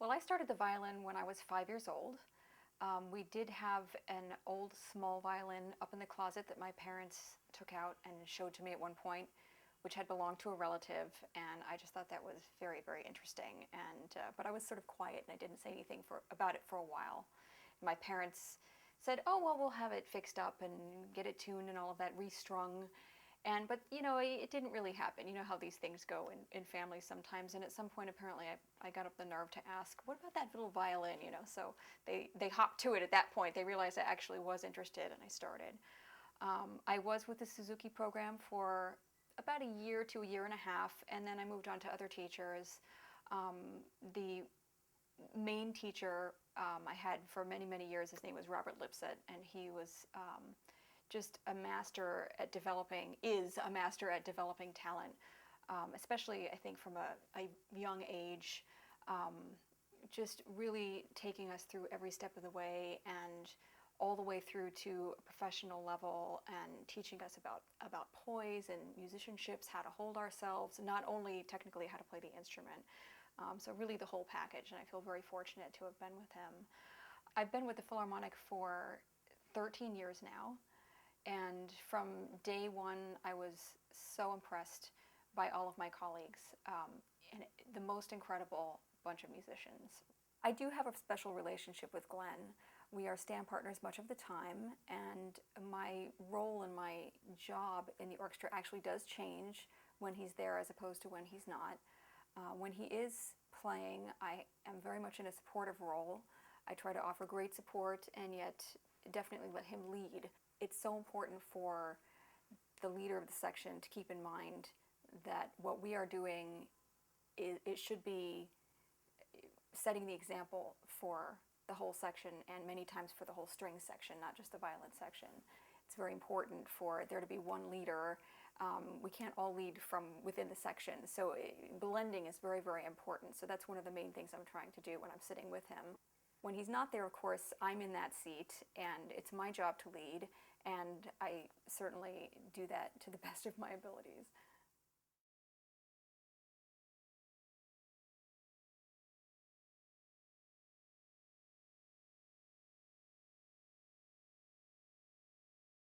Well, I started the violin when I was 5 years old. We did have an old small violin up in the closet that my parents took out and showed to me at one point, which had belonged to a relative, and I just thought that was very, very interesting. And but I was sort of quiet and I didn't say anything about it for a while. My parents said, "Oh well, we'll have it fixed up and get it tuned and all of that, restrung." And but it didn't really happen. You know how these things go in families sometimes. And at some point, apparently, I got up the nerve to ask, "What about that little violin?" So they hopped to it at that point. They realized I actually was interested, and I started. I was with the Suzuki program for about a year to a year and a half, and then I moved on to other teachers. The main teacher I had for many, many years, his name was Robert Lipset, and he was just a master at developing, is a master at developing talent, especially I think from a young age, just really taking us through every step of the way and all the way through to a professional level and teaching us about poise and musicianships, how to hold ourselves, not only technically how to play the instrument. So really the whole package, and I feel very fortunate to have been with him. I've been with the Philharmonic for 13 years now, and from day one I was so impressed by all of my colleagues, and the most incredible bunch of musicians. I do have a special relationship with Glenn. We are stand partners much of the time, and my role and my job in the orchestra actually does change when he's there as opposed to when he's not. When he is playing, I am very much in a supportive role. I try to offer great support and yet definitely let him lead. It's so important for the leader of the section to keep in mind that what we are doing, it should be setting the example for the whole section and many times for the whole string section, not just the violin section. It's very important for there to be one leader. We can't all lead from within the section, so blending is very, very important. So that's one of the main things I'm trying to do when I'm sitting with him. When he's not there, of course, I'm in that seat, and it's my job to lead, and I certainly do that to the best of my abilities.